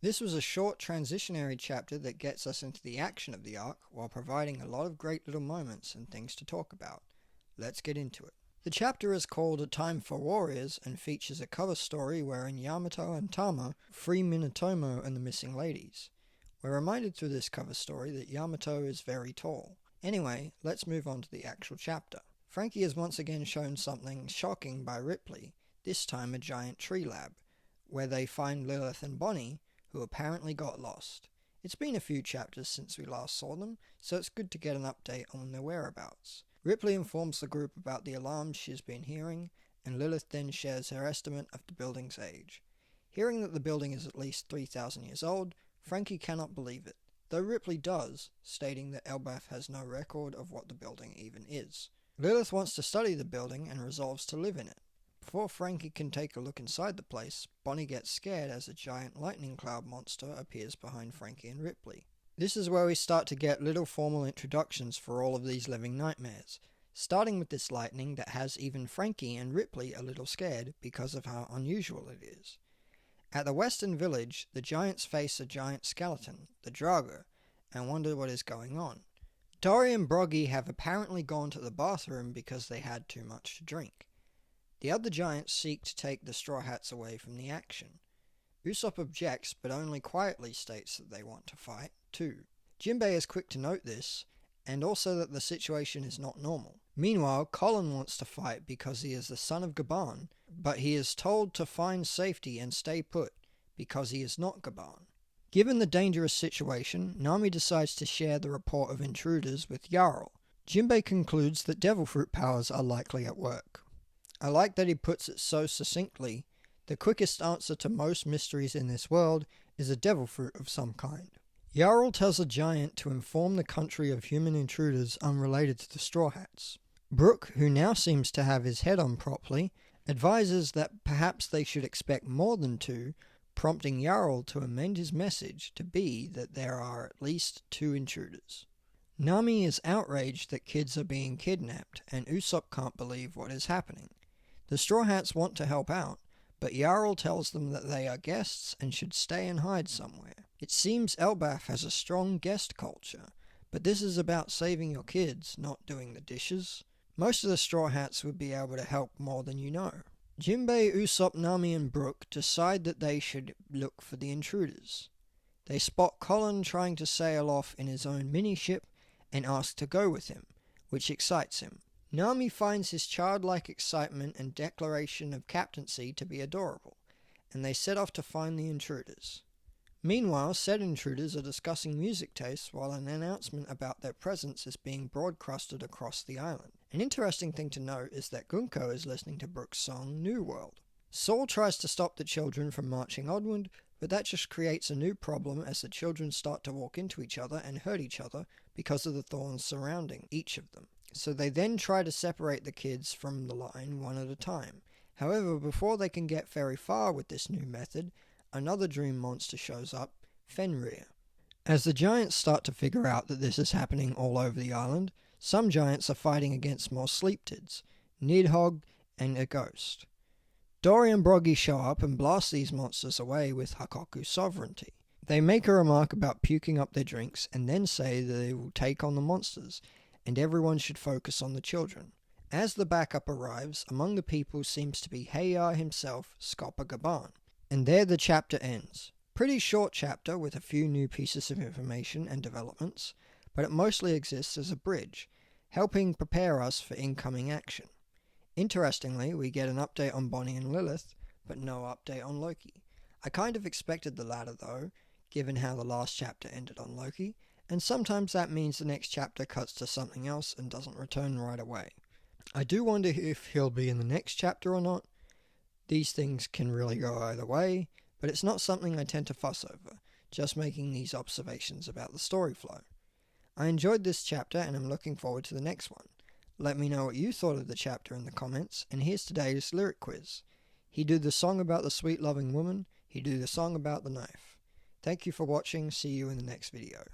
This was a short transitionary chapter that gets us into the action of the arc while providing a lot of great little moments and things to talk about. Let's get into it. The chapter is called A Time for Warriors and features a cover story wherein Yamato and Tama free Minatomo and the missing ladies. We're reminded through this cover story that Yamato is very tall. Anyway, let's move on to the actual chapter. Frankie is once again shown something shocking by Ripley, this time a giant tree lab, where they find Lilith and Bonnie, who apparently got lost. It's been a few chapters since we last saw them, so it's good to get an update on their whereabouts. Ripley informs the group about the alarms she's been hearing, and Lilith then shares her estimate of the building's age. Hearing that the building is at least 3,000 years old, Frankie cannot believe it, though Ripley does, stating that Elbaph has no record of what the building even is. Lilith wants to study the building and resolves to live in it. Before Frankie can take a look inside the place, Bonnie gets scared as a giant lightning cloud monster appears behind Frankie and Ripley. This is where we start to get little formal introductions for all of these living nightmares, starting with this lightning that has even Frankie and Ripley a little scared because of how unusual it is. At the western village, the giants face a giant skeleton, the Drago, and wonder what is going on. Dory and Broggy have apparently gone to the bathroom because they had too much to drink. The other giants seek to take the Straw Hats away from the action. Usopp objects, but only quietly states that they want to fight, too. Jinbei is quick to note this, and also that the situation is not normal. Meanwhile, Colin wants to fight because he is the son of Gaban, but he is told to find safety and stay put, because he is not Gaban. Given the dangerous situation, Nami decides to share the report of intruders with Jarl. Jinbei concludes that devil fruit powers are likely at work. I like that he puts it so succinctly. The quickest answer to most mysteries in this world is a devil fruit of some kind. Jarl tells a giant to inform the country of human intruders unrelated to the Straw Hats. Brook, who now seems to have his head on properly, advises that perhaps they should expect more than two, prompting Jarl to amend his message to be that there are at least 2 intruders. Nami is outraged that kids are being kidnapped, and Usopp can't believe what is happening. The Straw Hats want to help out, but Jarl tells them that they are guests and should stay and hide somewhere. It seems Elbaph has a strong guest culture, but this is about saving your kids, not doing the dishes. Most of the Straw Hats would be able to help more than you know. Jinbei, Usopp, Nami and Brook decide that they should look for the intruders. They spot Colin trying to sail off in his own mini-ship and ask to go with him, which excites him. Nami finds his childlike excitement and declaration of captaincy to be adorable, and they set off to find the intruders. Meanwhile, said intruders are discussing music tastes while an announcement about their presence is being broadcasted across the island. An interesting thing to note is that Gunko is listening to Brook's song New World. Saul tries to stop the children from marching onward, but that just creates a new problem as the children start to walk into each other and hurt each other because of the thorns surrounding each of them. So they then try to separate the kids from the line one at a time. However, before they can get very far with this new method, another dream monster shows up, Fenrir. As the giants start to figure out that this is happening all over the island, some giants are fighting against more sleeptids, Nidhogg and a ghost. Dory and Broggy show up and blast these monsters away with Hakoku sovereignty. They make a remark about puking up their drinks and then say that they will take on the monsters, and everyone should focus on the children. As the backup arrives, among the people seems to be Heya himself, Scopper Gaban. And there the chapter ends. Pretty short chapter with a few new pieces of information and developments, but it mostly exists as a bridge, helping prepare us for incoming action. Interestingly, we get an update on Bonnie and Lilith, but no update on Loki. I kind of expected the latter though, given how the last chapter ended on Loki, and sometimes that means the next chapter cuts to something else and doesn't return right away. I do wonder if he'll be in the next chapter or not. These things can really go either way, but it's not something I tend to fuss over, just making these observations about the story flow. I enjoyed this chapter and I'm looking forward to the next one. Let me know what you thought of the chapter in the comments, and here's today's lyric quiz. He do the song about the sweet loving woman, he do the song about the knife. Thank you for watching, see you in the next video.